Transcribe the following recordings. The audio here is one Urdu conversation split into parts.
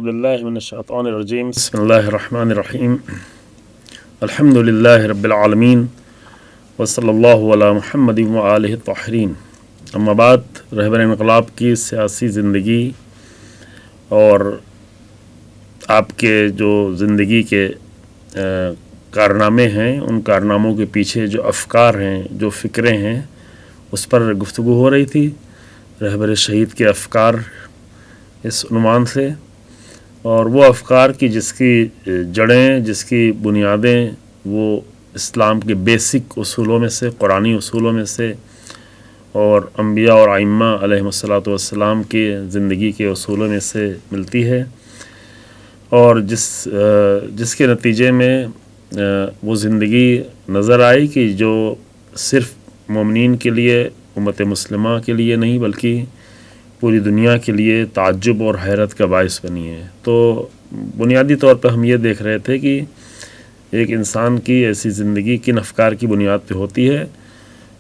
أعوذ بالله من الشيطان الرجيم بسم الله الرحمن الرحيم الحمد لله رب العالمين وصلی اللہ علی محمد وآلہ الطاہرین۔ اما بعد، رہبر انقلاب کی سیاسی زندگی اور آپ کے جو زندگی کے کارنامے ہیں، ان کارناموں کے پیچھے جو افکار ہیں، جو فکریں ہیں، اس پر گفتگو ہو رہی تھی۔ رہبر شہید کے افکار اس عنوان سے، اور وہ افکار کی جس کی جڑیں، جس کی بنیادیں وہ اسلام کے بیسک اصولوں میں سے، قرآنی اصولوں میں سے، اور انبیاء اور ائمہ علیہم الصلاۃ والسلام کی زندگی کے اصولوں میں سے ملتی ہے، اور جس کے نتیجے میں وہ زندگی نظر آئی کہ جو صرف مومنین کے لیے، امت مسلمہ کے لیے نہیں بلکہ پوری دنیا کے لیے تعجب اور حیرت کا باعث بنی ہے۔ تو بنیادی طور پر ہم یہ دیکھ رہے تھے کہ ایک انسان کی ایسی زندگی کن افکار کی بنیاد پہ ہوتی ہے،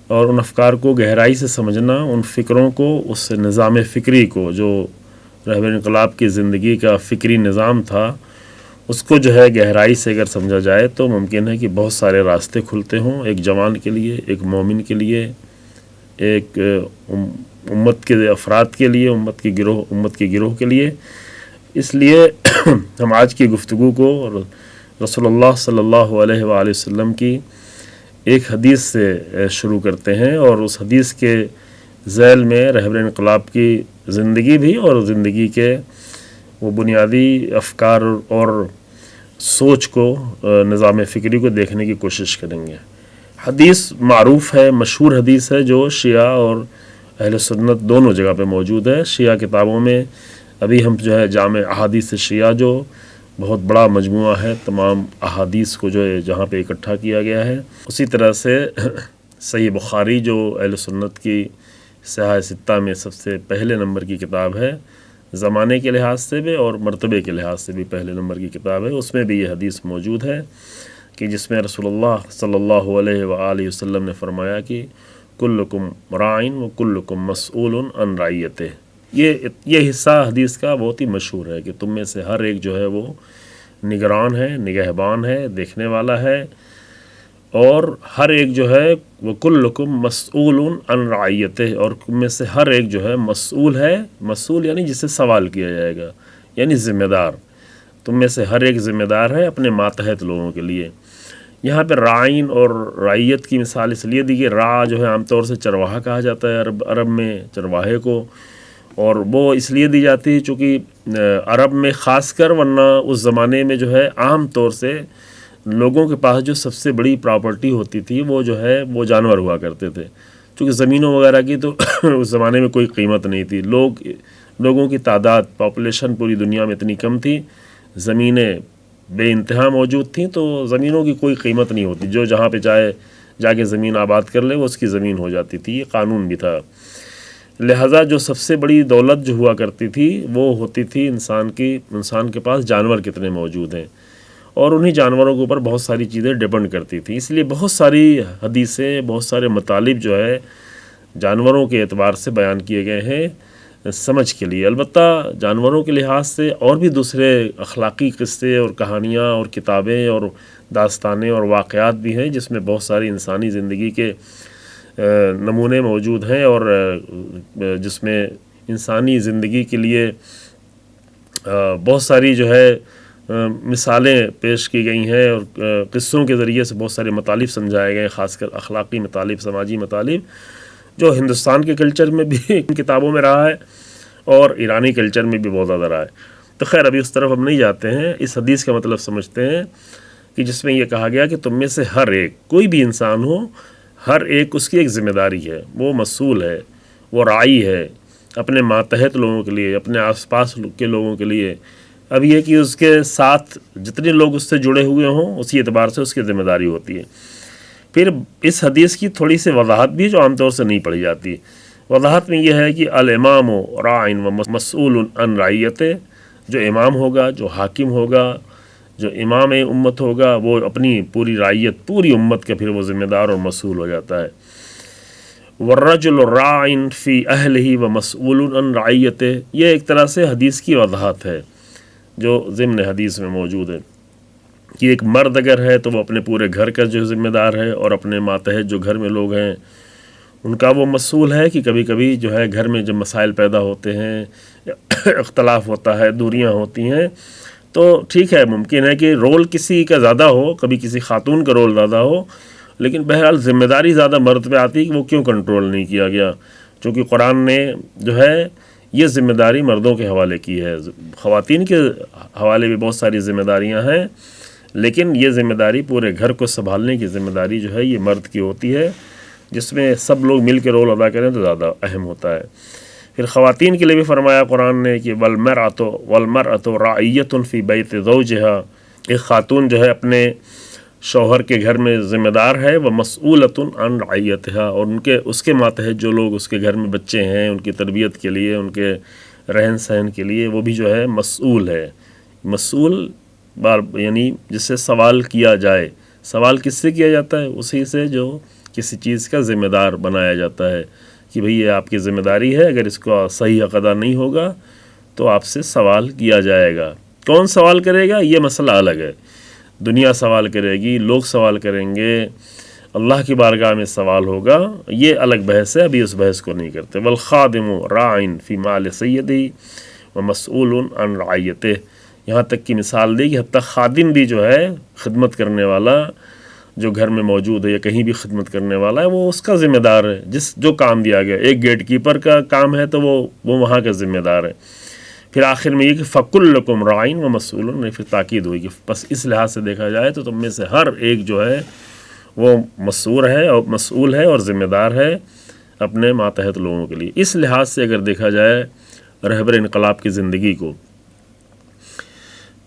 اور ان افکار کو گہرائی سے سمجھنا، ان فکروں کو، اس نظام فکری کو جو رہبر انقلاب کی زندگی کا فکری نظام تھا، اس کو جو ہے گہرائی سے اگر سمجھا جائے تو ممکن ہے کہ بہت سارے راستے کھلتے ہوں، ایک جوان کے لیے، ایک مومن کے لیے، ایک امت کے افراد کے لیے، امت کے گروہ کے لیے۔ اس لیے ہم آج کی گفتگو کو رسول اللہ صلی اللہ علیہ وآلہ وسلم کی ایک حدیث سے شروع کرتے ہیں، اور اس حدیث کے ذیل میں رہبر انقلاب کی زندگی بھی اور زندگی کے وہ بنیادی افکار اور سوچ کو، نظام فکری کو دیکھنے کی کوشش کریں گے۔ حدیث معروف ہے، مشہور حدیث ہے، جو شیعہ اور اہل سنت دونوں جگہ پہ موجود ہے۔ شیعہ کتابوں میں ابھی ہم جو ہے جامع احادیث شیعہ، جو بہت بڑا مجموعہ ہے تمام احادیث کو جو ہے جہاں پہ اکٹھا کیا گیا ہے، اسی طرح سے صحیح بخاری جو اہل سنت کی صحاح ستہ میں سب سے پہلے نمبر کی کتاب ہے، زمانے کے لحاظ سے بھی اور مرتبے کے لحاظ سے بھی پہلے نمبر کی کتاب ہے، اس میں بھی یہ حدیث موجود ہے کہ جس میں رسول اللہ صلی اللہ علیہ وآلہ وسلم نے فرمایا کہ کلکم راعٍ و کلکم مسئول عن رعیتہ۔ یہ حصہ حدیث کا بہت ہی مشہور ہے کہ تم میں سے ہر ایک جو ہے وہ نگران ہے، نگہبان ہے، دیکھنے والا ہے، اور ہر ایک جو ہے وہ کلکم مسئول عن رعیتہ، اور تم میں سے ہر ایک جو ہے مسئول ہے، مسئول یعنی جسے سوال کیا جائے گا، یعنی ذمہ دار۔ تم میں سے ہر ایک ذمہ دار ہے اپنے ماتحت لوگوں کے لیے۔ یہاں پہ رعین اور رعیت کی مثال اس لیے دی کہ را جو ہے عام طور سے چرواہا کہا جاتا ہے عرب میں، چرواہے کو، اور وہ اس لیے دی جاتی ہے چونکہ عرب میں خاص کر، ورنہ اس زمانے میں جو ہے عام طور سے لوگوں کے پاس جو سب سے بڑی پراپرٹی ہوتی تھی وہ جو ہے وہ جانور ہوا کرتے تھے، چونکہ زمینوں وغیرہ کی تو اس زمانے میں کوئی قیمت نہیں تھی، لوگوں کی تعداد، پاپولیشن پوری دنیا میں اتنی کم تھی، زمینیں بے انتہا موجود تھیں، تو زمینوں کی کوئی قیمت نہیں ہوتی، جو جہاں پہ چاہے جا کے زمین آباد کر لے وہ اس کی زمین ہو جاتی تھی، یہ قانون بھی تھا۔ لہٰذا جو سب سے بڑی دولت جو ہوا کرتی تھی وہ ہوتی تھی انسان کے پاس جانور کتنے موجود ہیں، اور انہی جانوروں کے اوپر بہت ساری چیزیں ڈیپینڈ کرتی تھیں۔ اس لیے بہت ساری حدیثیں، بہت سارے مطالب جو ہے جانوروں کے اعتبار سے بیان کیے گئے ہیں سمجھ کے لیے۔ البتہ جانوروں کے لحاظ سے اور بھی دوسرے اخلاقی قصے اور کہانیاں اور کتابیں اور داستانیں اور واقعات بھی ہیں جس میں بہت ساری انسانی زندگی کے نمونے موجود ہیں، اور جس میں انسانی زندگی کے لیے بہت ساری جو ہے مثالیں پیش کی گئی ہیں، اور قصوں کے ذریعے سے بہت سارے مطالب سمجھائے گئے ہیں، خاص کر اخلاقی مطالب، سماجی مطالب، جو ہندوستان کے کلچر میں بھی ان کتابوں میں رہا ہے اور ایرانی کلچر میں بھی بہت زیادہ رہا ہے۔ تو خیر ابھی اس طرف ہم نہیں جاتے ہیں، اس حدیث کا مطلب سمجھتے ہیں کہ جس میں یہ کہا گیا کہ تم میں سے ہر ایک، کوئی بھی انسان ہو، ہر ایک اس کی ایک ذمہ داری ہے، وہ مسئول ہے، وہ راعی ہے اپنے ماتحت لوگوں کے لیے، اپنے آس پاس کے لوگوں کے لیے۔ اب یہ کہ اس کے ساتھ جتنے لوگ اس سے جڑے ہوئے ہوں اسی اعتبار سے اس کی ذمہ داری ہوتی ہے۔ پھر اس حدیث کی تھوڑی سی وضاحت بھی جو عام طور سے نہیں پڑھی جاتی، وضاحت میں یہ ہے کہ الامام راعٍ و مسئول عن رعیتہ، جو امام ہوگا، جو حاکم ہوگا، جو امام امت ہوگا، وہ اپنی پوری رعیت، پوری امت کا پھر وہ ذمہ دار اور مسئول ہو جاتا ہے۔ والرجل راع فی اہلہ و مسئول عن رعیتہ، یہ ایک طرح سے حدیث کی وضاحت ہے۔ جو ضمن حدیث میں موجود ہے کہ ایک مرد اگر ہے تو وہ اپنے پورے گھر کا جو ذمہ دار ہے، اور اپنے ماتحت جو گھر میں لوگ ہیں ان کا وہ مسئول ہے کہ کبھی کبھی جو ہے گھر میں جب مسائل پیدا ہوتے ہیں، اختلاف ہوتا ہے، دوریاں ہوتی ہیں، تو ٹھیک ہے، ممکن ہے کہ رول کسی کا زیادہ ہو، کبھی کسی خاتون کا رول زیادہ ہو، لیکن بہرحال ذمہ داری زیادہ مرد پہ آتی ہے کہ وہ کیوں کنٹرول نہیں کیا گیا، چونکہ قرآن نے جو ہے یہ ذمہ داری مردوں کے حوالے کی ہے۔ خواتین کے حوالے بھی بہت ساری ذمہ داریاں ہیں، لیکن یہ ذمہ داری پورے گھر کو سنبھالنے کی ذمہ داری جو ہے یہ مرد کی ہوتی ہے، جس میں سب لوگ مل کے رول ادا کریں تو زیادہ اہم ہوتا ہے۔ پھر خواتین کے لیے بھی فرمایا قرآن نے کہ وَالْمَرْأَةُ رَاعِيَّةٌ فِي بَيْتِ زَوْجِهَا، ایک خاتون جو ہے اپنے شوہر کے گھر میں ذمہ دار ہے، وَمَسْئُولَةٌ عَنْ رَعِيَّتِهَا، اور اس کے ماتحت جو لوگ اس کے گھر میں بچے ہیں ان کی تربیت کے لیے، ان کے رہن سہن کے لیے، وہ بھی جو ہے مسئول ہے۔ مسئول یعنی جس سے سوال کیا جائے، سوال کس سے کیا جاتا ہے؟ اسی سے جو کسی چیز کا ذمہ دار بنایا جاتا ہے کہ بھئی یہ آپ کی ذمہ داری ہے، اگر اس کو صحیح حق ادا نہیں ہوگا تو آپ سے سوال کیا جائے گا۔ کون سوال کرے گا یہ مسئلہ الگ ہے، دنیا سوال کرے گی، لوگ سوال کریں گے، اللہ کی بارگاہ میں سوال ہوگا، یہ الگ بحث ہے، ابھی اس بحث کو نہیں کرتے۔ والخادم راع فی مال سیدی ومسئول عن رعیتہ، یہاں تک کی مثال دی کہ حتیٰ خادم بھی جو ہے، خدمت کرنے والا جو گھر میں موجود ہے یا کہیں بھی خدمت کرنے والا ہے، وہ اس کا ذمہ دار ہے، جو کام دیا گیا۔ ایک گیٹ کیپر کا کام ہے تو وہ وہاں کا ذمہ دار ہے۔ پھر آخر میں یہ کہ فَكُلُّكُمْ رَاعٍ وَمَسْئُولٌ، پھر تاکید ہوئی کہ بس اس لحاظ سے دیکھا جائے تو تم میں سے ہر ایک جو ہے وہ مسئول ہے اور ذمہ دار ہے اپنے ماتحت لوگوں کے لیے۔ اس لحاظ سے اگر دیکھا جائے رہبر انقلاب کی زندگی کو،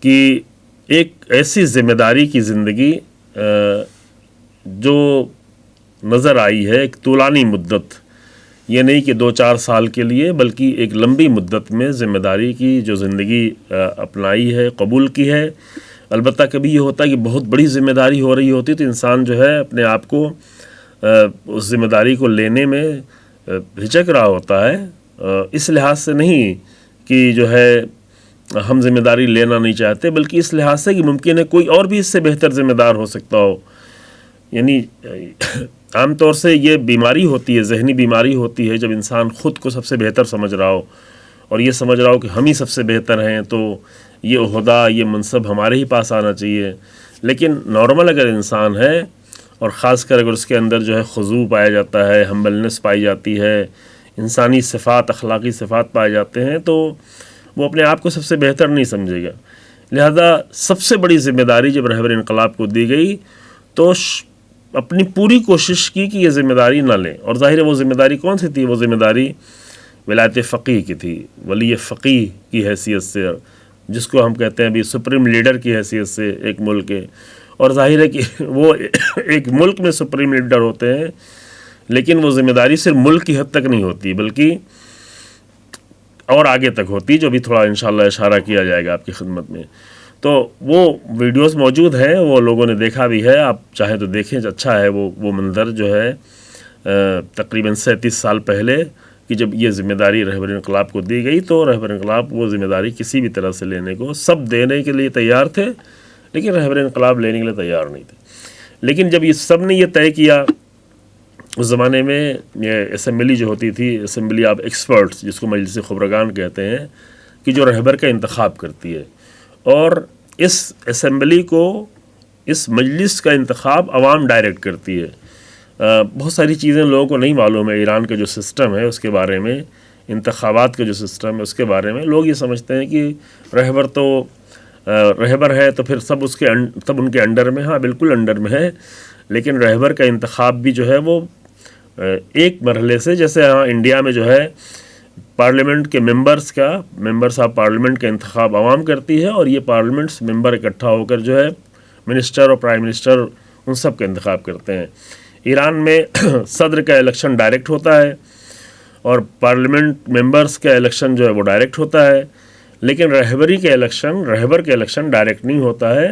کہ ایک ایسی ذمہ داری کی زندگی جو نظر آئی ہے ایک طولانی مدت، یہ نہیں کہ 2-4 سال کے لیے، بلکہ ایک لمبی مدت میں ذمہ داری کی جو زندگی اپنائی ہے، قبول کی ہے۔ البتہ کبھی یہ ہوتا ہے کہ بہت بڑی ذمہ داری ہو رہی ہوتی تو انسان جو ہے اپنے آپ کو اس ذمہ داری کو لینے میں ہچک رہا ہوتا ہے، اس لحاظ سے نہیں کہ جو ہے ہم ذمہ داری لینا نہیں چاہتے، بلکہ اس لحاظ سے کہ ممکن ہے کوئی اور بھی اس سے بہتر ذمہ دار ہو سکتا ہو۔ یعنی عام طور سے یہ بیماری ہوتی ہے، ذہنی بیماری ہوتی ہے، جب انسان خود کو سب سے بہتر سمجھ رہا ہو اور یہ سمجھ رہا ہو کہ ہم ہی سب سے بہتر ہیں، تو یہ عہدہ، یہ منصب ہمارے ہی پاس آنا چاہیے۔ لیکن نارمل اگر انسان ہے، اور خاص کر اگر اس کے اندر جو ہے خضوع پایا جاتا ہے، ہمبلنس پائی جاتی ہے، انسانی صفات، اخلاقی صفات پائے جاتے ہیں، تو وہ اپنے آپ کو سب سے بہتر نہیں سمجھے گا۔ لہذا سب سے بڑی ذمہ داری جب رہبر انقلاب کو دی گئی تو اپنی پوری کوشش کی کہ یہ ذمہ داری نہ لیں، اور ظاہر ہے وہ ذمہ داری کون سی تھی؟ وہ ذمہ داری ولایت فقیہ کی تھی، ولی فقیہ کی حیثیت سے، جس کو ہم کہتے ہیں ابھی سپریم لیڈر کی حیثیت سے ایک ملک کے، اور ظاہر ہے کہ وہ ایک ملک میں سپریم لیڈر ہوتے ہیں، لیکن وہ ذمہ داری صرف ملک کی حد تک نہیں ہوتی بلکہ اور آگے تک ہوتی، جو بھی تھوڑا انشاءاللہ اشارہ کیا جائے گا آپ کی خدمت میں۔ تو وہ ویڈیوز موجود ہیں، وہ لوگوں نے دیکھا بھی ہے، آپ چاہیں تو دیکھیں، اچھا ہے وہ منظر جو ہے تقریباً 37 سال پہلے کہ جب یہ ذمہ داری رہبر انقلاب کو دی گئی، تو رہبر انقلاب وہ ذمہ داری کسی بھی طرح سے لینے کو، سب دینے کے لیے تیار تھے لیکن رہبر انقلاب لینے کے لیے تیار نہیں تھے۔ لیکن جب یہ سب نے یہ طے کیا، اس زمانے میں یہ اسمبلی جو ہوتی تھی، اسمبلی آف ایکسپرٹس، جس کو مجلس خبرگان کہتے ہیں، کہ جو رہبر کا انتخاب کرتی ہے، اور اس اسمبلی کو، اس مجلس کا انتخاب عوام ڈائریکٹ کرتی ہے۔ بہت ساری چیزیں لوگوں کو نہیں معلوم ہے، ایران کا جو سسٹم ہے اس کے بارے میں، انتخابات کا جو سسٹم ہے اس کے بارے میں، لوگ یہ سمجھتے ہیں کہ رہبر ہے تو پھر سب ان کے انڈر میں، ہاں بالکل انڈر میں ہے، لیکن رہبر کا انتخاب بھی جو ہے وہ ایک مرحلے سے، جیسے ہاں انڈیا میں جو ہے پارلیمنٹ کے ممبرس آف پارلیمنٹ کا انتخاب عوام کرتی ہے، اور یہ پارلیمنٹس ممبر اکٹھا ہو کر جو ہے منسٹر اور پرائم منسٹر ان سب کا انتخاب کرتے ہیں۔ ایران میں صدر کا الیکشن ڈائریکٹ ہوتا ہے، اور پارلیمنٹ ممبرس کا الیکشن جو ہے وہ ڈائریکٹ ہوتا ہے، لیکن رہبر کے الیکشن ڈائریکٹ نہیں ہوتا ہے،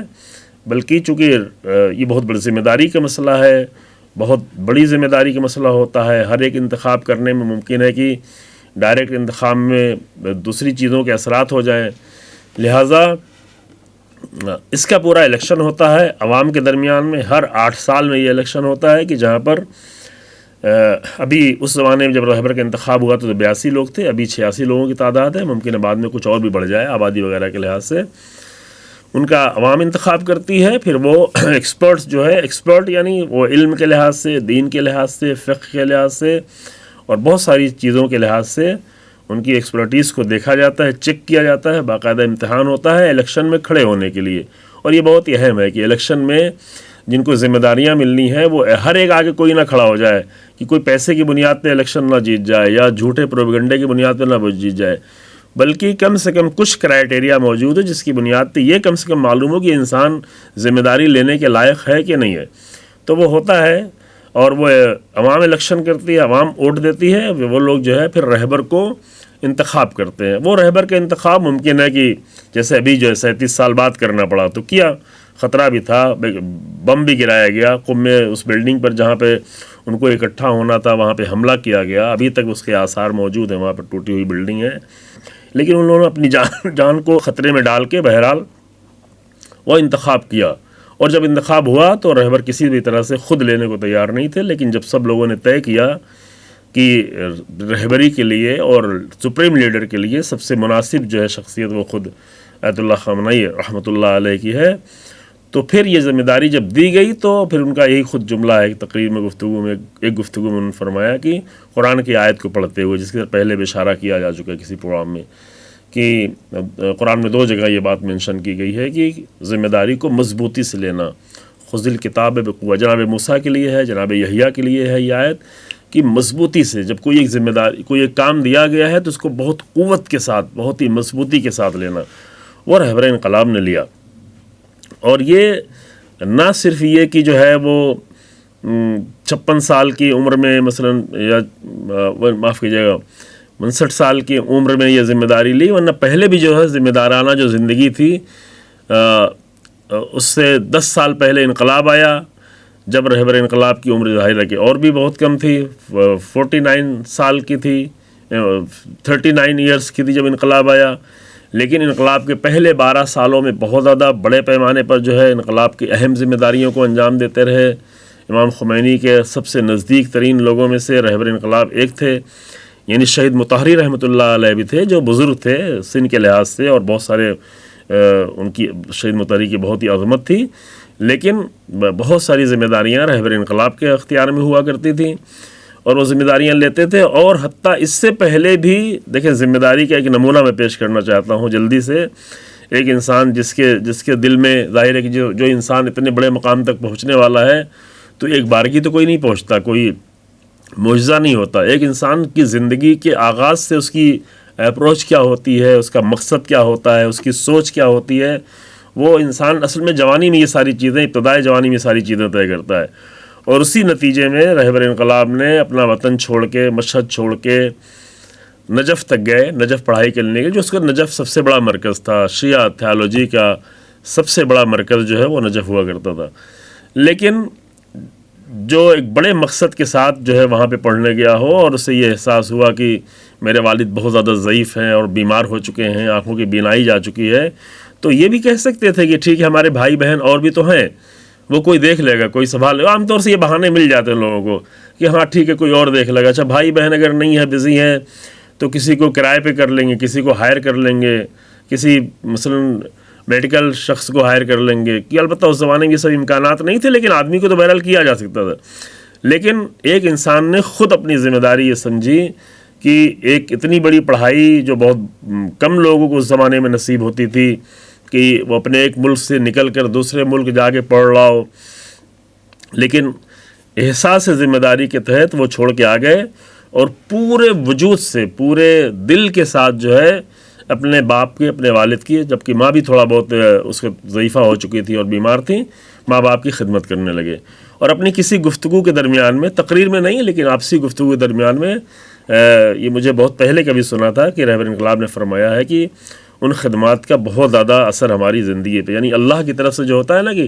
بلکہ چونکہ یہ بہت بڑی ذمہ داری کا مسئلہ ہے، بہت بڑی ذمہ داری کا مسئلہ ہوتا ہے، ہر ایک انتخاب کرنے میں ممکن ہے کہ ڈائریکٹ انتخاب میں دوسری چیزوں کے اثرات ہو جائیں، لہٰذا اس کا پورا الیکشن ہوتا ہے عوام کے درمیان میں، ہر 8 سال میں یہ الیکشن ہوتا ہے کہ جہاں پر ابھی اس زمانے میں جب رہبر کا انتخاب ہوا تو 82 لوگ تھے، ابھی 86 لوگوں کی تعداد ہے، ممکن ہے بعد میں کچھ اور بھی بڑھ جائے آبادی وغیرہ کے لحاظ سے۔ ان کا عوام انتخاب کرتی ہے، پھر وہ ایکسپرٹس جو ہے، ایکسپرٹ یعنی وہ علم کے لحاظ سے، دین کے لحاظ سے، فقہ کے لحاظ سے اور بہت ساری چیزوں کے لحاظ سے ان کی ایکسپرٹیز کو دیکھا جاتا ہے، چیک کیا جاتا ہے، باقاعدہ امتحان ہوتا ہے الیکشن میں کھڑے ہونے کے لیے۔ اور یہ بہت ہی اہم ہے کہ الیکشن میں جن کو ذمہ داریاں ملنی ہیں وہ ہر ایک آگے کوئی نہ کھڑا ہو جائے کہ کوئی پیسے کی بنیاد پہ الیکشن نہ جیت جائے یا جھوٹے پروپیگنڈے کی بنیاد پہ نہ جیت جائے، بلکہ کم سے کم کچھ کرائٹیریا موجود ہے جس کی بنیاد پہ یہ کم سے کم معلوم ہو کہ انسان ذمہ داری لینے کے لائق ہے کہ نہیں ہے، تو وہ ہوتا ہے۔ اور وہ عوام الیکشن کرتی ہے، عوام ووٹ دیتی ہے، وہ لوگ جو ہے پھر رہبر کو انتخاب کرتے ہیں۔ وہ رہبر کا انتخاب ممکن ہے کہ جیسے ابھی جو ہے 37 سال بعد کرنا پڑا تو کیا، خطرہ بھی تھا، بم بھی گرایا گیا قم میں، اس بلڈنگ پر جہاں پہ ان کو اکٹھا ہونا تھا وہاں پہ حملہ کیا گیا، ابھی تک اس کے آثار موجود ہیں، وہاں پہ ٹوٹی ہوئی بلڈنگ ہے، لیکن انہوں نے اپنی جان کو خطرے میں ڈال کے بہرحال وہ انتخاب کیا۔ اور جب انتخاب ہوا تو رہبر کسی بھی طرح سے خود لینے کو تیار نہیں تھے، لیکن جب سب لوگوں نے طے کیا کہ رہبری کے لیے اور سپریم لیڈر کے لیے سب سے مناسب جو ہے شخصیت وہ خود آیت اللہ خامنئی رحمۃ اللہ علیہ کی ہے، تو پھر یہ ذمہ داری جب دی گئی تو پھر ان کا یہی خود جملہ ہے کہ تقریر میں ایک گفتگو میں انہوں نے فرمایا کہ قرآن کی آیت کو پڑھتے ہوئے، جس کے پہلے بھی اشارہ کیا جا چکا ہے کسی پروگرام میں، کہ قرآن میں 2 جگہ یہ بات مینشن کی گئی ہے کہ ذمہ داری کو مضبوطی سے لینا، خذ الکتاب بقوہ، جناب موسیٰ کے لیے ہے، جناب یحییٰ کے لیے ہے یہ آیت، کہ مضبوطی سے جب کوئی ایک ذمہ داری، کوئی ایک کام دیا گیا ہے تو اس کو بہت قوت کے ساتھ، بہت ہی مضبوطی کے ساتھ لینا، وہ رہبر انقلاب نے لیا۔ اور یہ نہ صرف یہ کہ جو ہے وہ 56 سال کی عمر میں مثلا، یا معاف کیجیے گا 59 سال کی عمر میں یہ ذمہ داری لی، ورنہ پہلے بھی جو ہے ذمہ دارانہ جو زندگی تھی اس سے 10 سال پہلے انقلاب آیا، جب رہبر انقلاب کی عمر ظاہر ہے کہ اور بھی بہت کم تھی، 49 سال کی تھی، 39 ایئرس کی تھی جب انقلاب آیا، لیکن انقلاب کے پہلے 12 سالوں میں بہت زیادہ بڑے پیمانے پر جو ہے انقلاب کی اہم ذمہ داریوں کو انجام دیتے رہے۔ امام خمینی کے سب سے نزدیک ترین لوگوں میں سے رہبر انقلاب ایک تھے، یعنی شہید مطہری رحمۃ اللہ علیہ بھی تھے، جو بزرگ تھے سن کے لحاظ سے، اور بہت سارے ان کی شہید مطہری کی بہت ہی عظمت تھی، لیکن بہت ساری ذمہ داریاں رہبر انقلاب کے اختیار میں ہوا کرتی تھیں اور وہ ذمہ داریاں لیتے تھے۔ اور حتیٰ اس سے پہلے بھی دیکھیں، ذمہ داری کا ایک نمونہ میں پیش کرنا چاہتا ہوں جلدی سے۔ ایک انسان جس کے دل میں ظاہر ہے کہ جو انسان اتنے بڑے مقام تک پہنچنے والا ہے تو ایک بارگی تو کوئی نہیں پہنچتا، کوئی معجزہ نہیں ہوتا۔ ایک انسان کی زندگی کے آغاز سے اس کی اپروچ کیا ہوتی ہے، اس کا مقصد کیا ہوتا ہے، اس کی سوچ کیا ہوتی ہے، وہ انسان اصل میں جوانی میں یہ ساری چیزیں، ابتدائی جوانی میں یہ ساری چیزیں طے کرتا ہے۔ اور اسی نتیجے میں رہبر انقلاب نے اپنا وطن چھوڑ کے، مشہد چھوڑ کے نجف تک گئے، نجف پڑھائی کرنے کے، جو اس کا نجف سب سے بڑا مرکز تھا، شیعہ تھیالوجی کا سب سے بڑا مرکز جو ہے وہ نجف ہوا کرتا تھا۔ لیکن جو ایک بڑے مقصد کے ساتھ جو ہے وہاں پہ پڑھنے گیا ہو اور اسے یہ احساس ہوا کہ میرے والد بہت زیادہ ضعیف ہیں اور بیمار ہو چکے ہیں، آنکھوں کی بینائی جا چکی ہے، تو یہ بھی کہہ سکتے تھے کہ ٹھیک ہے ہمارے بھائی بہن اور بھی تو ہیں، وہ کوئی دیکھ لے گا، کوئی سنبھال لے گا۔ عام طور سے یہ بہانے مل جاتے ہیں لوگوں کو کہ ہاں ٹھیک ہے کوئی اور دیکھ لے گا، اچھا بھائی بہن اگر نہیں ہے، بزی ہیں، تو کسی کو کرائے پہ کر لیں گے، کسی کو ہائر کر لیں گے، کسی مثلا میڈیکل شخص کو ہائر کر لیں گے، کہ البتہ اس زمانے میں یہ سب امکانات نہیں تھے، لیکن آدمی کو تو بہرحال کیا جا سکتا تھا۔ لیکن ایک انسان نے خود اپنی ذمہ داری یہ سمجھی کہ ایک اتنی بڑی پڑھائی جو بہت کم لوگوں کو اس زمانے میں نصیب ہوتی تھی کہ وہ اپنے ایک ملک سے نکل کر دوسرے ملک جا کے پڑھ رہا ہو، لیکن احساس ذمہ داری کے تحت وہ چھوڑ کے آ گئے اور پورے وجود سے، پورے دل کے ساتھ جو ہے اپنے باپ کی، اپنے والد کی، جبکہ ماں بھی تھوڑا بہت اس کو ضعیفہ ہو چکی تھی اور بیمار تھی، ماں باپ کی خدمت کرنے لگے۔ اور اپنی کسی گفتگو کے درمیان میں، تقریر میں نہیں لیکن آپسی گفتگو کے درمیان میں، یہ مجھے بہت پہلے کبھی سنا تھا کہ رہبر انقلاب نے فرمایا ہے کہ ان خدمات کا بہت زیادہ اثر ہماری زندگی پہ، یعنی اللہ کی طرف سے جو ہوتا ہے نا کہ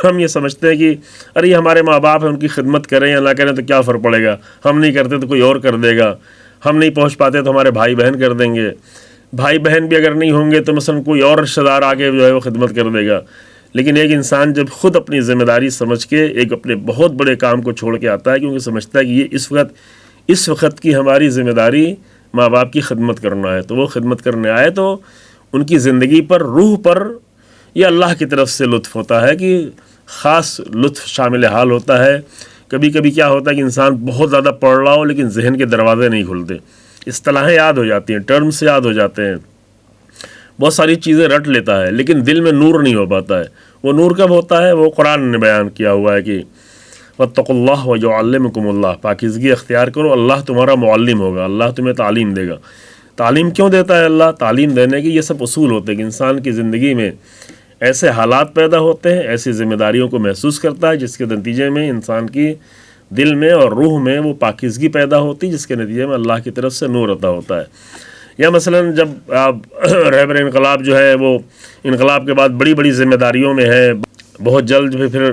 ہم یہ سمجھتے ہیں کہ ارے یہ ہمارے ماں باپ ہیں، ان کی خدمت کریں یا نہ کریں تو کیا فرق پڑے گا، ہم نہیں کرتے تو کوئی اور کر دے گا، ہم نہیں پہنچ پاتے تو ہمارے بھائی بہن کر دیں گے۔ بھائی بہن بھی اگر نہیں ہوں گے تو مثلا کوئی اور رشتہ دار آگے جو ہے وہ خدمت کر دے گا. لیکن ایک انسان جب خود اپنی ذمہ داری سمجھ کے ایک اپنے بہت بڑے کام کو چھوڑ کے آتا ہے، کیونکہ سمجھتا ہے کہ یہ اس وقت کی ہماری ذمہ داری ماں باپ کی خدمت کرنا ہے، تو وہ خدمت کرنے آئے تو ان کی زندگی پر، روح پر یہ اللہ کی طرف سے لطف ہوتا ہے کہ خاص لطف شامل حال ہوتا ہے. کبھی کبھی کیا ہوتا ہے کہ انسان بہت زیادہ پڑھ رہا ہو لیکن ذہن کے دروازے نہیں کھلتے، اصطلاحیں یاد ہو جاتی ہیں، ٹرمز یاد ہو جاتے ہیں، بہت ساری چیزیں رٹ لیتا ہے لیکن دل میں نور نہیں ہو پاتا ہے. وہ نور کب ہوتا ہے؟ وہ قرآن نے بیان کیا ہوا ہے کہ واتقوا اللہ ویعلمکم اللہ، پاکیزگی اختیار کرو، اللہ تمہارا معلم ہوگا، اللہ تمہیں تعلیم دے گا. تعلیم کیوں دیتا ہے اللہ؟ تعلیم دینے کے یہ سب اصول ہوتے ہیں کہ انسان کی زندگی میں ایسے حالات پیدا ہوتے ہیں، ایسی ذمہ داریوں کو محسوس کرتا ہے جس کے نتیجے میں انسان کی دل میں اور روح میں وہ پاکیزگی پیدا ہوتی ہے، جس کے نتیجے میں اللہ کی طرف سے نور عطا ہوتا ہے. یا مثلا جب آپ رہبر انقلاب جو ہے وہ انقلاب کے بعد بڑی بڑی ذمہ داریوں میں ہے، بہت جلد پھر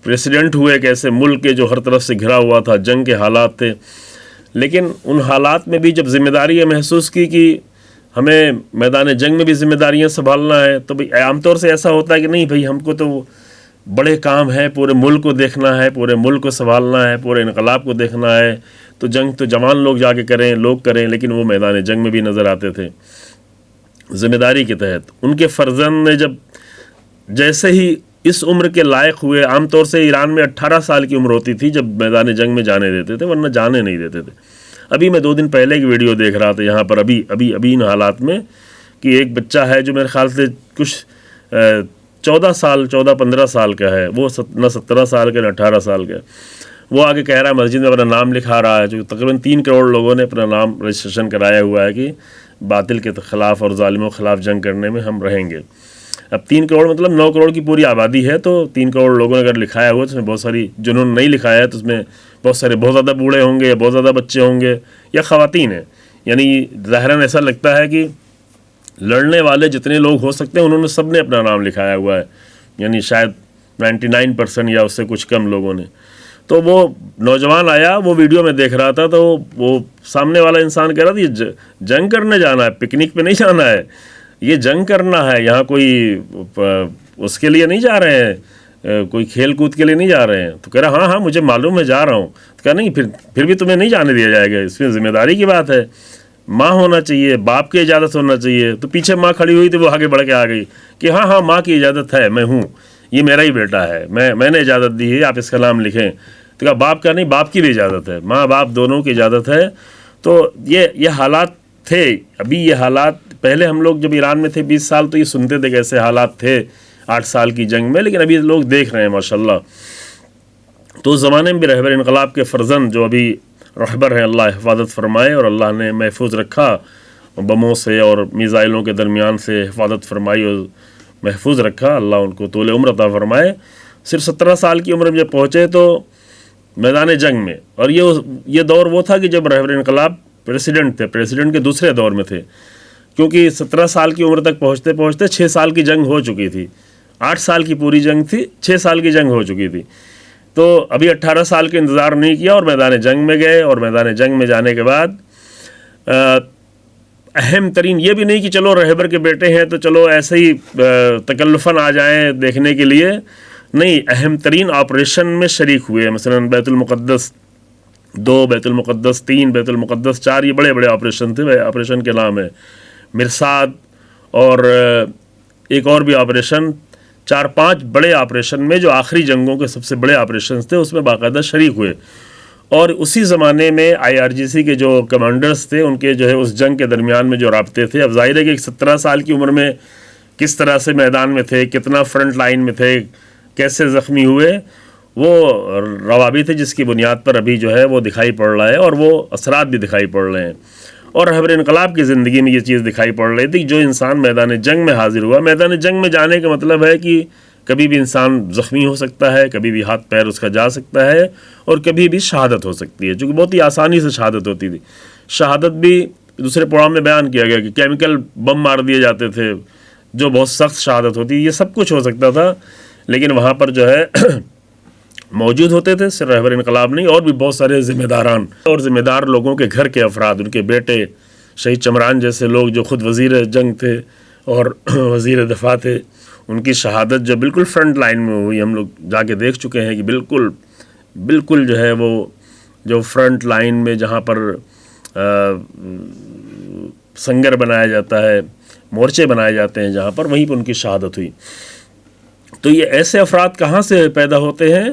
پریسیڈنٹ ہوئے ایک ایسے ملک کے جو ہر طرف سے گھرا ہوا تھا، جنگ کے حالات تھے، لیکن ان حالات میں بھی جب ذمہ داری یہ محسوس کی کہ ہمیں میدان جنگ میں بھی ذمہ داریاں سنبھالنا ہے، تو بھئی عام طور سے ایسا ہوتا ہے کہ نہیں بھئی ہم کو تو بڑے کام ہیں، پورے ملک کو دیکھنا ہے، پورے ملک کو سنبھالنا ہے، پورے انقلاب کو دیکھنا ہے، تو جنگ تو جوان لوگ جا کے کریں، لوگ کریں، لیکن وہ میدان جنگ میں بھی نظر آتے تھے ذمہ داری کے تحت. ان کے فرزند نے جب جیسے ہی اس عمر کے لائق ہوئے، عام طور سے ایران میں 18 سال کی عمر ہوتی تھی جب میدان جنگ میں جانے دیتے تھے، ورنہ جانے نہیں دیتے تھے. ابھی میں 2 دن پہلے کی ویڈیو دیکھ رہا تھا یہاں پر ابھی ان حالات میں کہ ایک بچہ ہے جو میرے خیال سے کچھ 14-15 سال کا ہے، وہ نہ 17 سال کا نہ 18 سال کا، وہ آگے کہہ رہا ہے مسجد میں اپنا نام لکھا رہا ہے، جو تقریباً 3 کروڑ لوگوں نے اپنا نام رجسٹریشن کرایا ہوا ہے کہ باطل کے خلاف اور ظالموں کے خلاف جنگ کرنے میں ہم رہیں گے. اب 3 کروڑ مطلب 9 کروڑ کی پوری آبادی ہے، تو 3 کروڑ لوگوں نے اگر لکھایا ہوا تو اس میں بہت ساری، جنہوں نے نہیں لکھایا ہے تو اس میں بہت زیادہ بوڑھے ہوں گے یا بہت زیادہ بچے ہوں گے یا خواتین ہیں. یعنی ظاہراً ایسا لگتا ہے کہ لڑنے والے جتنے لوگ ہو سکتے ہیں انہوں نے سب نے اپنا نام لکھایا ہوا ہے، یعنی شاید 99% یا اس سے کچھ کم لوگوں نے. تو وہ نوجوان آیا، وہ ویڈیو میں دیکھ رہا تھا، تو وہ سامنے والا انسان کہہ رہا تھا یہ جنگ کرنے جانا ہے، پکنک پہ نہیں جانا ہے، یہ جنگ کرنا ہے، یہاں کوئی اس کے لیے نہیں جا رہے ہیں، کوئی کھیل کود کے لیے نہیں جا رہے ہیں. تو کہہ رہا ہاں مجھے معلوم ہے جا رہا ہوں. تو کہا نہیں پھر بھی تمہیں نہیں جانے دیا جائے گا، اس میں ذمہ داری کی بات ہے، ماں ہونا چاہیے، باپ کی اجازت ہونا چاہیے. تو پیچھے ماں کھڑی ہوئی تھی، وہ آگے بڑھ کے آ گئی کہ ہاں ماں کی اجازت ہے، میں ہوں، یہ میرا ہی بیٹا ہے، میں نے اجازت دی ہے، آپ اس کا نام لکھیں. تو کہا باپ کا نہیں، باپ کی بھی اجازت ہے، ماں باپ دونوں کی اجازت ہے. تو یہ حالات تھے. ابھی یہ حالات پہلے ہم لوگ جب ایران میں تھے 20 سال تو یہ سنتے تھے کہ ایسے حالات تھے 8 سال کی جنگ میں، لیکن ابھی لوگ دیکھ رہے ہیں ماشاءاللہ. تو اس زمانے میں بھی رہبر انقلاب کے فرزند جو ابھی رہبر ہیں، اللہ حفاظت فرمائے، اور اللہ نے محفوظ رکھا بموں سے اور میزائلوں کے درمیان سے حفاظت فرمائی اور محفوظ رکھا، اللہ ان کو طول عمر عطا فرمائے. صرف 17 سال کی عمر میں جب پہنچے تو میدان جنگ میں، اور یہ دور وہ تھا کہ جب رہبر انقلاب پریسیڈنٹ تھے، پریسیڈنٹ کے دوسرے دور میں تھے، کیونکہ 17 سال کی عمر تک پہنچتے 6 سال کی جنگ ہو چکی تھی. 8 سال کی پوری جنگ تھی، 6 سال کی جنگ ہو چکی تھی. تو ابھی 18 سال کے انتظار نہیں کیا اور میدان جنگ میں گئے، اور میدان جنگ میں جانے کے بعد اہم ترین یہ بھی نہیں کہ چلو رہبر کے بیٹے ہیں تو چلو ایسے ہی تکلفاً آ جائیں دیکھنے کے لیے، نہیں، اہم ترین آپریشن میں شریک ہوئے. مثلا بیت المقدس 2، بیت المقدس 3، بیت المقدس 4، یہ بڑے بڑے آپریشن تھے. آپریشن کے نام ہے مرصاد، اور ایک اور بھی آپریشن، 4-5 بڑے آپریشن میں جو آخری جنگوں کے سب سے بڑے آپریشنز تھے اس میں باقاعدہ شریک ہوئے. اور اسی زمانے میں IRGC کے جو کمانڈرز تھے ان کے جو ہے اس جنگ کے درمیان میں جو رابطے تھے، اب ظاہر ہے کہ 17 سال کی عمر میں کس طرح سے میدان میں تھے، کتنا فرنٹ لائن میں تھے، کیسے زخمی ہوئے، وہ روابط ہے جس کی بنیاد پر ابھی جو ہے وہ دکھائی پڑ رہا ہے، اور وہ اثرات بھی دکھائی پڑ رہے ہیں. اور رہبر انقلاب کی زندگی میں یہ چیز دکھائی پڑ رہی تھی، جو انسان میدان جنگ میں حاضر ہوا. میدان جنگ میں جانے کا مطلب ہے کہ کبھی بھی انسان زخمی ہو سکتا ہے، کبھی بھی ہاتھ پیر اس کا جا سکتا ہے، اور کبھی بھی شہادت ہو سکتی ہے، چونکہ بہت ہی آسانی سے شہادت ہوتی تھی. شہادت بھی دوسرے پروگرام میں بیان کیا گیا کہ کیمیکل بم مار دیے جاتے تھے جو بہت سخت شہادت ہوتی، یہ سب کچھ ہو سکتا تھا. لیکن وہاں پر جو ہے موجود ہوتے تھے صرف رہبر انقلاب نہیں، اور بھی بہت سارے ذمہ داران اور ذمہ دار لوگوں کے گھر کے افراد، ان کے بیٹے شہید چمران جیسے لوگ جو خود وزیر جنگ تھے اور وزیر دفاع تھے، ان کی شہادت جب بالکل فرنٹ لائن میں ہوئی، ہم لوگ جا کے دیکھ چکے ہیں کہ بالکل جو ہے وہ جو فرنٹ لائن میں جہاں پر سنگر بنایا جاتا ہے، مورچے بنائے جاتے ہیں جہاں پر، وہیں پر ان کی شہادت ہوئی۔ تو یہ ایسے افراد کہاں سے پیدا ہوتے ہیں؟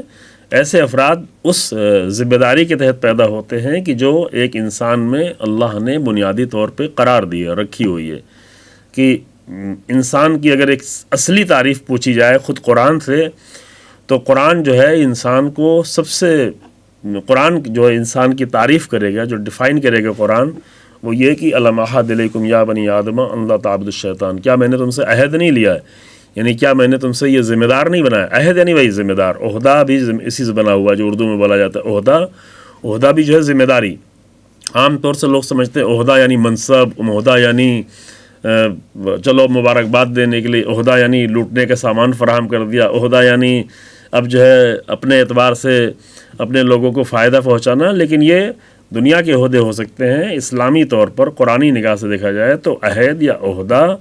ایسے افراد اس ذمہ داری کے تحت پیدا ہوتے ہیں کہ جو ایک انسان میں اللہ نے بنیادی طور پہ قرار دی ہے، رکھی ہوئی ہے، کہ انسان کی اگر ایک اصلی تعریف پوچھی جائے خود قرآن سے، تو قرآن جو ہے انسان کو قرآن جو ہے انسان کی تعریف کرے گا، جو ڈیفائن کرے گا قرآن، وہ یہ کہ الم اعہد الیکم یا بنی آدم ان لا تعبدوا الشیطان، کیا میں نے تم سے عہد نہیں لیا ہے، یعنی کیا میں نے تم سے یہ ذمہ دار نہیں بنایا؟ عہد یعنی وہی ذمہ دار، عہدہ بھی اسی سے بنا ہوا، جو اردو میں بولا جاتا ہے عہدہ بھی جو ہے ذمہ داری۔ عام طور سے لوگ سمجھتے ہیں عہدہ یعنی منصب، عہدہ یعنی چلو مبارکباد دینے کے لیے، عہدہ یعنی لوٹنے کا سامان فراہم کر دیا، عہدہ یعنی اب جو ہے اپنے اعتبار سے اپنے لوگوں کو فائدہ پہنچانا۔ لیکن یہ دنیا کے عہدے ہو سکتے ہیں، اسلامی طور پر قرآنی نگاہ سے دیکھا جائے تو عہد یا عہدہ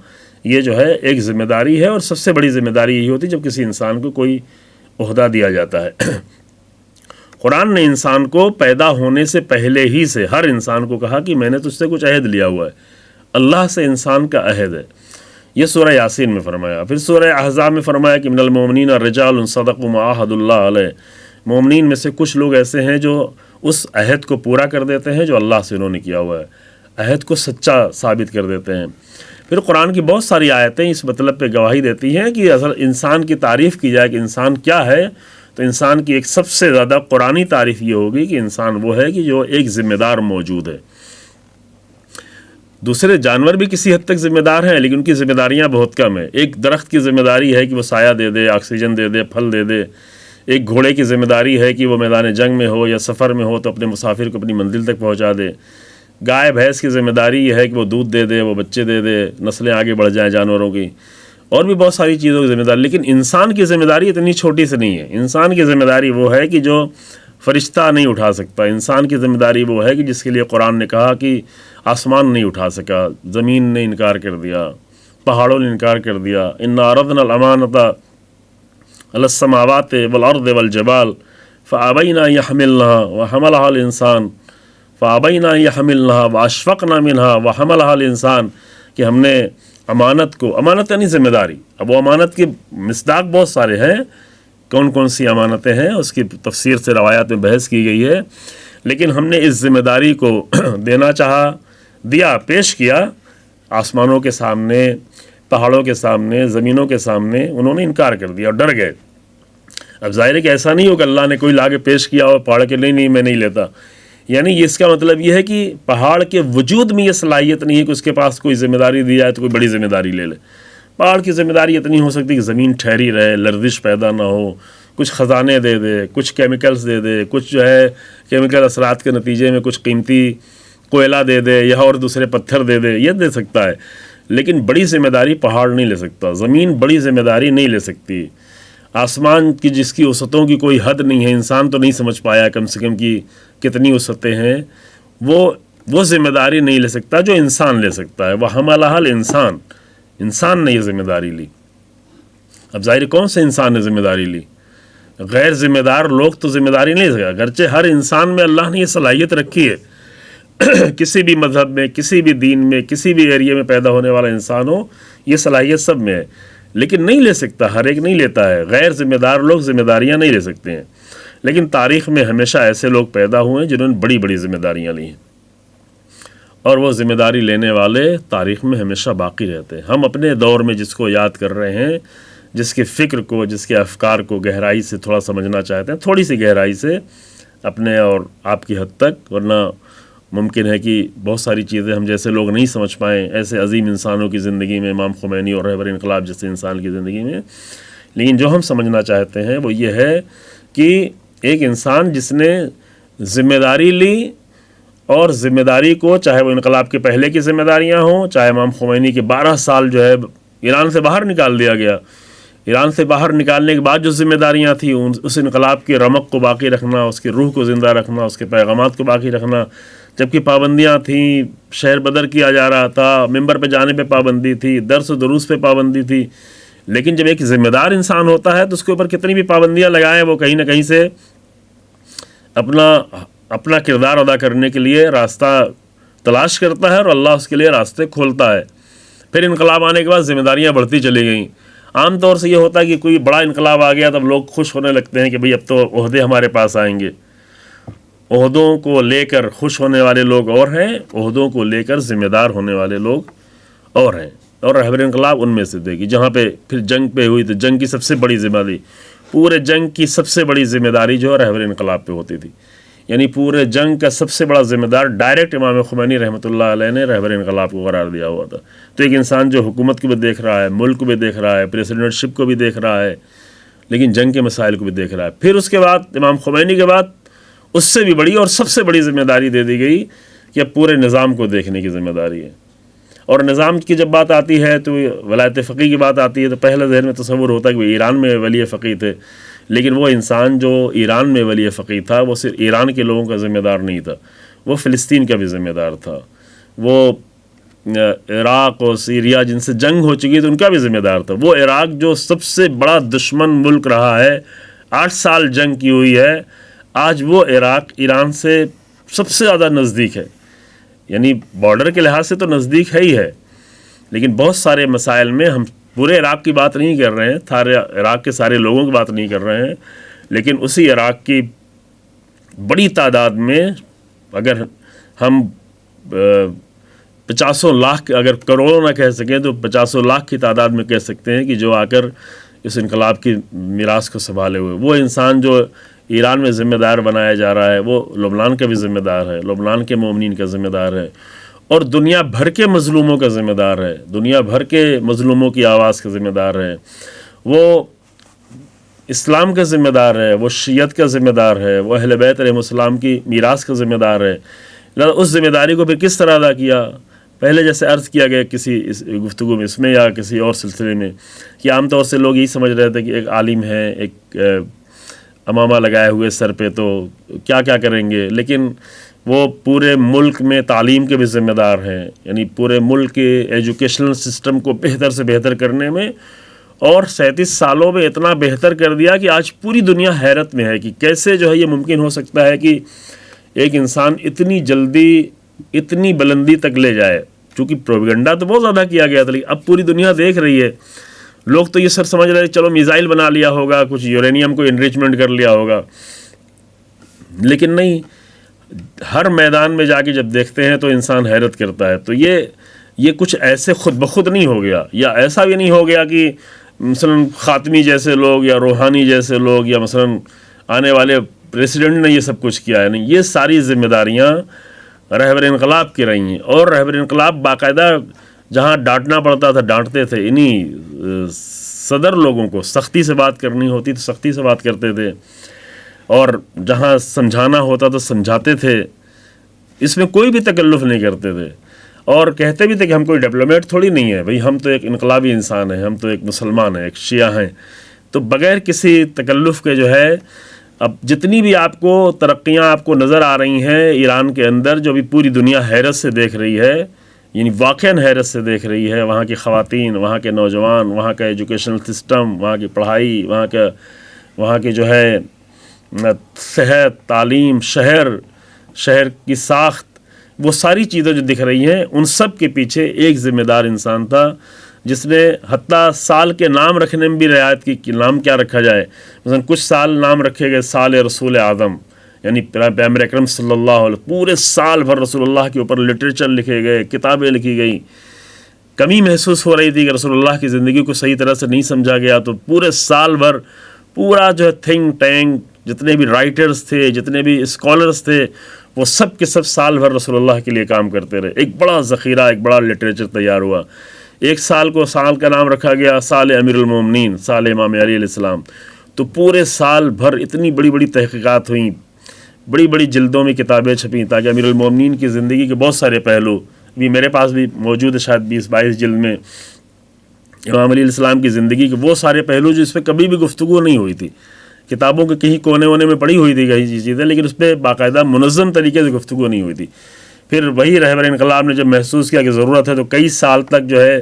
یہ جو ہے ایک ذمہ داری ہے، اور سب سے بڑی ذمہ داری یہی ہوتی ہے جب کسی انسان کو کوئی عہدہ دیا جاتا ہے۔ قرآن نے انسان کو پیدا ہونے سے پہلے ہی سے ہر انسان کو کہا کہ میں نے تجھ سے کچھ عہد لیا ہوا ہے، اللہ سے انسان کا عہد ہے۔ یہ سورہ یاسین میں فرمایا، پھر سورہ احزاب میں فرمایا کہ من المؤمنین رجال صدقوا ما عاہدوا اللہ علیہ، مومنین میں سے کچھ لوگ ایسے ہیں جو اس عہد کو پورا کر دیتے ہیں جو اللہ سے انہوں نے کیا ہوا ہے، عہد کو سچا ثابت کر دیتے ہیں۔ پھر قرآن کی بہت ساری آیتیں اس مطلب پہ گواہی دیتی ہیں کہ اصل انسان کی تعریف کی جائے کہ انسان کیا ہے، تو انسان کی ایک سب سے زیادہ قرآنی تعریف یہ ہوگی کہ انسان وہ ہے کہ جو ایک ذمہ دار موجود ہے۔ دوسرے جانور بھی کسی حد تک ذمہ دار ہیں، لیکن ان کی ذمہ داریاں بہت کم ہیں۔ ایک درخت کی ذمہ داری ہے کہ وہ سایہ دے دے، آکسیجن دے دے، پھل دے دے۔ ایک گھوڑے کی ذمہ داری ہے کہ وہ میدان جنگ میں ہو یا سفر میں ہو تو اپنے مسافر کو اپنی منزل تک پہنچا دے۔ گائے بھینس کی ذمہ داری یہ ہے کہ وہ دودھ دے دے، وہ بچے دے دے، نسلیں آگے بڑھ جائیں جانوروں کی، اور بھی بہت ساری چیزوں کی ذمہ داری۔ لیکن انسان کی ذمہ داری اتنی چھوٹی سے نہیں ہے۔ انسان کی ذمہ داری وہ ہے کہ جو فرشتہ نہیں اٹھا سکتا، انسان کی ذمہ داری وہ ہے کہ جس کے لیے قرآن نے کہا کہ آسمان نہیں اٹھا سکا، زمین نے انکار کر دیا، پہاڑوں نے انکار کر دیا۔ انا عرضنا الامانۃ علی السماوات والارض والجبال فابین ان یحملنها وحملها الانسان فابین ان یحملنها واشفقنا منها وحملها الانسان، کہ ہم نے امانت کو، امانت یعنی ذمہ داری، اب وہ امانت کے مصداق بہت سارے ہیں، کون کون سی امانتیں ہیں اس کی تفسیر سے روایات میں بحث کی گئی ہے، لیکن ہم نے اس ذمہ داری کو دینا چاہا، دیا، پیش کیا، آسمانوں کے سامنے، پہاڑوں کے سامنے، زمینوں کے سامنے انہوں نے انکار کر دیا اور ڈر گئے۔ اب ظاہر ہے کہ ایسا نہیں ہو کہ اللہ نے کوئی لا کے پیش کیا اور پہاڑ کے نہیں میں نہیں لیتا، یعنی اس کا مطلب یہ ہے کہ پہاڑ کے وجود میں یہ صلاحیت نہیں ہے کہ اس کے پاس کوئی ذمہ داری دی جائے تو کوئی بڑی ذمہ داری لے لے۔ پہاڑ کی ذمہ داری اتنی ہو سکتی کہ زمین ٹھہری رہے، لرزش پیدا نہ ہو، کچھ خزانے دے دے، کچھ کیمیکلز دے دے، کچھ جو ہے کیمیکل اثرات کے نتیجے میں کچھ قیمتی کوئلہ دے دے یا اور دوسرے پتھر دے دے، یہ دے سکتا ہے، لیکن بڑی ذمہ داری پہاڑ نہیں لے سکتا، زمین بڑی ذمہ داری نہیں لے سکتی، آسمان کی جس کی وسعتوں کی کوئی حد نہیں ہے، انسان تو نہیں سمجھ پایا کم سے کم کی کتنی وسعتیں ہیں، وہ ذمہ داری نہیں لے سکتا جو انسان لے سکتا ہے۔ وَحَمَلَهَا الْإِنسان، انسان نے یہ ذمہ داری لی۔ اب ظاہر کون سے انسان نے ذمہ داری لی؟ غیر ذمہ دار لوگ تو ذمہ داری نہیں لے سکتا، اگرچہ ہر انسان میں اللہ نے یہ صلاحیت رکھی ہے، کسی بھی مذہب میں، کسی بھی دین میں، کسی بھی ایریے میں پیدا ہونے والا انسان ہو، یہ صلاحیت سب میں ہے، لیکن نہیں لے سکتا، ہر ایک نہیں لیتا ہے۔ غیر ذمہ دار لوگ ذمہ داریاں نہیں لے سکتے ہیں، لیکن تاریخ میں ہمیشہ ایسے لوگ پیدا ہوئے ہیں جنہوں نے بڑی بڑی ذمہ داریاں لی ہیں، اور وہ ذمہ داری لینے والے تاریخ میں ہمیشہ باقی رہتے ہیں۔ ہم اپنے دور میں جس کو یاد کر رہے ہیں، جس کے فکر کو، جس کے افکار کو گہرائی سے تھوڑا سمجھنا چاہتے ہیں، تھوڑی سی گہرائی سے اپنے اور آپ کی حد تک، ورنہ ممکن ہے کہ بہت ساری چیزیں ہم جیسے لوگ نہیں سمجھ پائیں ایسے عظیم انسانوں کی زندگی میں، امام خمینی اور رہبر انقلاب جیسے انسان کی زندگی میں۔ لیکن جو ہم سمجھنا چاہتے ہیں وہ یہ ہے کہ ایک انسان جس نے ذمہ داری لی، اور ذمہ داری کو، چاہے وہ انقلاب کے پہلے کی ذمہ داریاں ہوں، چاہے امام خمینی کے 12 سال جو ہے ایران سے باہر نکال دیا گیا، ایران سے باہر نکالنے کے بعد جو ذمہ داریاں تھیں، اس انقلاب کے رمق کو باقی رکھنا، اس کی روح کو زندہ رکھنا، اس کے پیغامات کو باقی رکھنا، جبکہ پابندیاں تھیں، شہر بدر کیا جا رہا تھا، ممبر پہ جانے پہ پابندی تھی، درس و دروس پہ پابندی تھی، لیکن جب ایک ذمہ دار انسان ہوتا ہے تو اس کے اوپر کتنی بھی پابندیاں لگائیں وہ کہیں نہ کہیں سے اپنا کردار ادا کرنے کے لیے راستہ تلاش کرتا ہے اور اللہ اس کے لیے راستے کھولتا ہے۔ پھر انقلاب آنے کے بعد ذمہ داریاں بڑھتی چلی گئیں۔ عام طور سے یہ ہوتا ہے کہ کوئی بڑا انقلاب آ گیا تب لوگ خوش ہونے لگتے ہیں کہ بھئی اب تو عہدے ہمارے پاس آئیں گے۔ عہدوں کو لے کر خوش ہونے والے لوگ اور ہیں، عہدوں کو لے کر ذمہ دار ہونے والے لوگ اور ہیں، اور رہبر انقلاب ان میں سے تھے کہ جہاں پہ پھر جنگ پہ ہوئی تو جنگ کی سب سے بڑی ذمہ داری، پورے جنگ کی سب سے بڑی ذمہ داری جو ہے رہبر انقلاب پہ ہوتی تھی، یعنی پورے جنگ کا سب سے بڑا ذمہ دار ڈائریکٹ امام خمینی رحمۃ اللہ علیہ نے رہبر انقلاب کو قرار دیا ہوا تھا۔ تو ایک انسان جو حکومت کو بھی دیکھ رہا ہے، ملک کو بھی دیکھ رہا ہے، پریسیڈنٹ شپ کو بھی دیکھ رہا ہے، لیکن جنگ کے مسائل کو بھی دیکھ رہا ہے، پھر اس کے بعد امام خمینی کے بعد اس سے بھی بڑی اور سب سے بڑی ذمہ داری دے دی گئی کہ اب پورے نظام کو دیکھنے کی ذمہ داری ہے۔ اور نظام کی جب بات آتی ہے تو ولایت فقیہ کی بات آتی ہے تو پہلے ذہن میں تصور ہوتا ہے کہ وہ ایران میں ولی فقیہ تھے، لیکن وہ انسان جو ایران میں ولی فقیہ تھا وہ صرف ایران کے لوگوں کا ذمہ دار نہیں تھا، وہ فلسطین کا بھی ذمہ دار تھا، وہ عراق اور سیریا جن سے جنگ ہو چکی تھی ان کا بھی ذمہ دار تھا، وہ عراق جو سب سے بڑا دشمن ملک رہا ہے، 8 سال جنگ کی ہوئی ہے، آج وہ عراق ایران سے سب سے زیادہ نزدیک ہے، یعنی بارڈر کے لحاظ سے تو نزدیک ہے ہی ہے، لیکن بہت سارے مسائل میں ہم پورے عراق کی بات نہیں کر رہے ہیں، سارے عراق کے سارے لوگوں کی بات نہیں کر رہے ہیں، لیکن اسی عراق کی بڑی تعداد میں اگر ہم 50 لاکھ اگر کروڑوں نہ کہہ سکیں تو 50 لاکھ کی تعداد میں کہہ سکتے ہیں کہ جو آ کر اس انقلاب کی میراث کو سنبھالے ہوئے، وہ انسان جو ایران میں ذمہ دار بنایا جا رہا ہے وہ لبنان کا بھی ذمہ دار ہے، لبنان کے مومنین کا ذمہ دار ہے، اور دنیا بھر کے مظلوموں کا ذمہ دار ہے، دنیا بھر کے مظلوموں کی آواز کا ذمہ دار ہے، وہ اسلام کا ذمہ دار ہے، وہ شیعت کا ذمہ دار ہے، وہ اہل بیت علیہ السلام کی میراث کا ذمہ دار ہے۔ اس ذمہ داری کو پھر کس طرح ادا کیا؟ پہلے جیسے عرض کیا گیا کسی گفتگو میں اس میں یا کسی اور سلسلے میں کہ عام طور سے لوگ یہی سمجھ رہے تھے کہ ایک عالم ہے، ایک امامہ لگائے ہوئے سر پہ تو کیا کیا کریں گے، لیکن وہ پورے ملک میں تعلیم کے بھی ذمہ دار ہیں، یعنی پورے ملک کے ایجوکیشنل سسٹم کو بہتر سے بہتر کرنے میں، اور 37 سالوں میں اتنا بہتر کر دیا کہ آج پوری دنیا حیرت میں ہے کہ کیسے جو ہے یہ ممکن ہو سکتا ہے کہ ایک انسان اتنی جلدی اتنی بلندی تک لے جائے، چونکہ پروپیگنڈا تو بہت زیادہ کیا گیا تھا، لیکن اب پوری دنیا دیکھ رہی ہے، لوگ تو یہ سمجھ رہے ہیں چلو میزائل بنا لیا ہوگا، کچھ یورینیم کو انریچمنٹ کر لیا ہوگا، لیکن نہیں، ہر میدان میں جا کے جب دیکھتے ہیں تو انسان حیرت کرتا ہے۔ تو یہ کچھ ایسے خود بخود نہیں ہو گیا، یا ایسا بھی نہیں ہو گیا کہ مثلا خاتمی جیسے لوگ یا روحانی جیسے لوگ یا مثلا آنے والے پریسیڈنٹ نے یہ سب کچھ کیا ہے، نہیں، یہ ساری ذمہ داریاں رہبر انقلاب کی رہی ہیں، اور رہبر انقلاب باقاعدہ جہاں ڈانٹنا پڑتا تھا ڈانٹتے تھے، انہی صدر لوگوں کو سختی سے بات کرنی ہوتی تو سختی سے بات کرتے تھے، اور جہاں سمجھانا ہوتا تو سمجھاتے تھے، اس میں کوئی بھی تکلف نہیں کرتے تھے، اور کہتے بھی تھے کہ ہم کوئی ڈپلومیٹ تھوڑی نہیں ہے بھئی، ہم تو ایک انقلابی انسان ہیں، ہم تو ایک مسلمان ہیں، ایک شیعہ ہیں، تو بغیر کسی تکلف کے جو ہے اب جتنی بھی آپ کو ترقیاں آپ کو نظر آ رہی ہیں ایران کے اندر، جو بھی پوری دنیا حیرت سے دیکھ رہی ہے، یعنی واقعاً حیرت سے دیکھ رہی ہے، وہاں کی خواتین، وہاں کے نوجوان، وہاں کا ایجوکیشنل سسٹم، وہاں کی پڑھائی، وہاں کی جو ہے صحت، تعلیم، شہر کی ساخت، وہ ساری چیزیں جو دکھ رہی ہیں ان سب کے پیچھے ایک ذمہ دار انسان تھا، جس نے حتیٰ سال کے نام رکھنے میں بھی رعایت کی کہ نام کیا رکھا جائے، مثلا کچھ سال نام رکھے گئے سال رسول اعظم، یعنی پیغمبر اکرم صلی اللہ علیہ وسلم، پورے سال بھر رسول اللہ کے اوپر لٹریچر لکھے گئے، کتابیں لکھی گئی، کمی محسوس ہو رہی تھی کہ رسول اللہ کی زندگی کو صحیح طرح سے نہیں سمجھا گیا، تو پورے سال بھر پورا جو ہے تھنک ٹینک، جتنے بھی رائٹرز تھے، جتنے بھی اسکالرز تھے، وہ سب کے سب سال بھر رسول اللہ کے لیے کام کرتے رہے، ایک بڑا ذخیرہ، ایک بڑا لٹریچر تیار ہوا۔ ایک سال کو سال کا نام رکھا گیا سال امیر المومنین، سال امام علی علیہ السلام، تو پورے سال بھر اتنی بڑی بڑی تحقیقات ہوئیں، بڑی بڑی جلدوں میں کتابیں چھپیں، تاکہ امیر المومنین کی زندگی کے بہت سارے پہلو بھی میرے پاس بھی موجود ہے، شاید 20-22 جلد میں امام علی علیہ السلام کی زندگی کے وہ سارے پہلو جو اس پہ کبھی بھی گفتگو نہیں ہوئی تھی، کتابوں کے کہیں کونے وونے میں پڑھی ہوئی تھی کہیں چیزیں، لیکن اس پہ باقاعدہ منظم طریقے سے گفتگو نہیں ہوئی تھی۔ پھر وہی رہبر انقلاب نے جب محسوس کیا کہ ضرورت ہے تو کئی سال تک جو ہے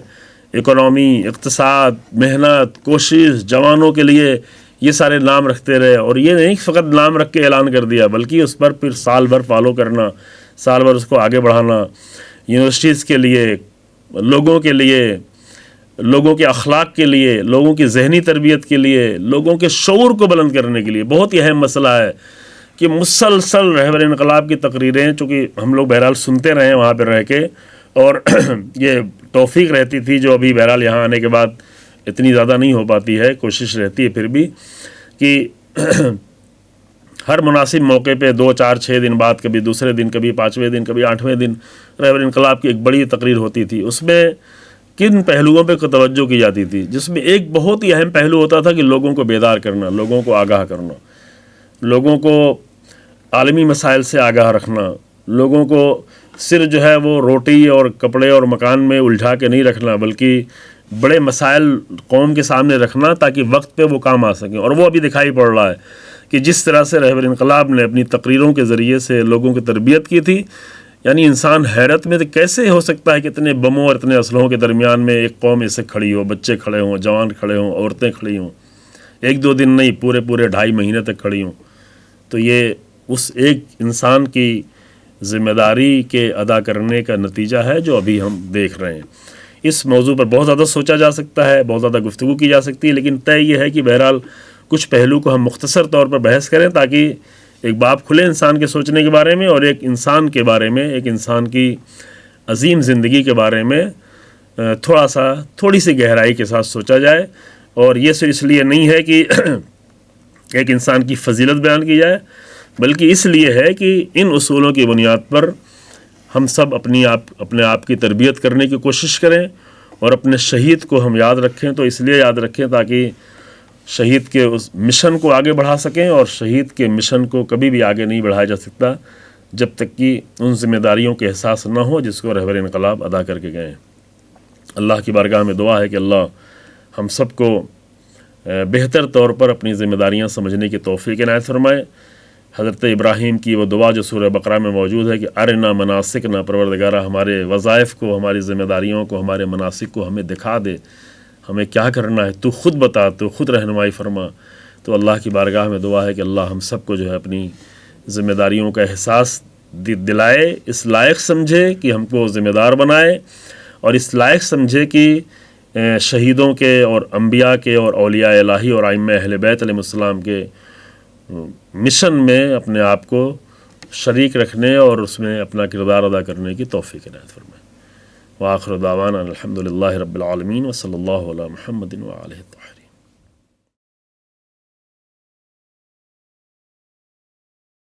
اکنامی، اقتصاد، محنت، کوشش، جوانوں کے لیے یہ سارے نام رکھتے رہے، اور یہ نہیں فقط نام رکھ کے اعلان کر دیا بلکہ اس پر پھر سال بھر فالو کرنا، سال بھر اس کو آگے بڑھانا، یونیورسٹیز کے لیے، لوگوں کے لیے، لوگوں کے اخلاق کے لیے، لوگوں کی ذہنی تربیت کے لیے، لوگوں کے شعور کو بلند کرنے کے لیے۔ بہت ہی اہم مسئلہ ہے کہ مسلسل رہبر انقلاب کی تقریریں، چونکہ ہم لوگ بہرحال سنتے رہے وہاں پہ رہ کے، اور یہ توفیق رہتی تھی جو ابھی بہرحال یہاں آنے کے بعد اتنی زیادہ نہیں ہو پاتی ہے، کوشش رہتی ہے پھر بھی کہ ہر مناسب موقع پہ 2 4 6 دن بعد، کبھی دوسرے دن، کبھی 5ویں دن، کبھی 8ویں دن رہبر انقلاب کی ایک بڑی تقریر ہوتی تھی۔ اس میں کن پہلوؤں پہ توجہ کی جاتی تھی؟ جس میں ایک بہت ہی اہم پہلو ہوتا تھا کہ لوگوں کو بیدار کرنا، لوگوں کو آگاہ کرنا، لوگوں کو عالمی مسائل سے آگاہ رکھنا، لوگوں کو صرف جو ہے وہ روٹی اور کپڑے اور مکان میں الجھا کے نہیں رکھنا، بلکہ بڑے مسائل قوم کے سامنے رکھنا تاکہ وقت پہ وہ کام آ سکیں۔ اور وہ ابھی دکھائی پڑ رہا ہے کہ جس طرح سے رہبر انقلاب نے اپنی تقریروں کے ذریعے سے لوگوں کی تربیت کی تھی، یعنی انسان حیرت میں کیسے ہو سکتا ہے کہ اتنے بموں اور اتنے اسلحوں کے درمیان میں ایک قوم ایسے کھڑی ہو، بچے کھڑے ہوں، جوان کھڑے ہوں، عورتیں کھڑی ہوں، 1 2 دن نہیں، پورے 2.5 مہینے تک کھڑی ہوں۔ تو یہ اس ایک انسان کی ذمہ داری کے ادا کرنے کا نتیجہ ہے جو ابھی ہم دیکھ رہے ہیں۔ اس موضوع پر بہت زیادہ سوچا جا سکتا ہے، بہت زیادہ گفتگو کی جا سکتی ہے، لیکن طے یہ ہے کہ بہرحال کچھ پہلو کو ہم مختصر طور پر بحث کریں تاکہ ایک باب کھلے انسان کے سوچنے کے بارے میں، اور ایک انسان کے بارے میں، ایک انسان کی عظیم زندگی کے بارے میں تھوڑی سی گہرائی کے ساتھ سوچا جائے۔ اور یہ صرف اس لیے نہیں ہے کہ ایک انسان کی فضیلت بیان کی جائے، بلکہ اس لیے ہے کہ ان اصولوں کی بنیاد پر ہم سب اپنے آپ کی تربیت کرنے کی کوشش کریں، اور اپنے شہید کو ہم یاد رکھیں۔ تو اس لیے یاد رکھیں تاکہ شہید کے اس مشن کو آگے بڑھا سکیں، اور شہید کے مشن کو کبھی بھی آگے نہیں بڑھایا جا سکتا جب تک کہ ان ذمہ داریوں کے احساس نہ ہو جس کو رہبر انقلاب ادا کر کے گئے ہیں۔ اللہ کی بارگاہ میں دعا ہے کہ اللہ ہم سب کو بہتر طور پر اپنی ذمہ داریاں سمجھنے کی توفیق عنایت فرمائے۔ حضرت ابراہیم کی وہ دعا جو سورہ بقرہ میں موجود ہے کہ ارنا مناسکنا، پروردگارہ ہمارے وظائف کو، ہماری ذمہ داریوں کو، ہمارے مناسک کو ہمیں دکھا دے، ہمیں کیا کرنا ہے، تو خود بتا، تو خود رہنمائی فرما۔ تو اللہ کی بارگاہ میں دعا ہے کہ اللہ ہم سب کو جو ہے اپنی ذمہ داریوں کا احساس دلائے، اس لائق سمجھے کہ ہم کو ذمہ دار بنائے، اور اس لائق سمجھے کہ شہیدوں کے اور انبیاء کے اور اولیاء الہی اور ائمہ اہل بیت علیہ السلام کے مشن میں اپنے آپ کو شریک رکھنے اور اس میں اپنا کردار ادا کرنے کی توفیق عنایت فرمائے۔ وآخر دعوانا الحمدللہ رب العالمین، وصلی اللہ علی محمد وآلہ الطاہرین۔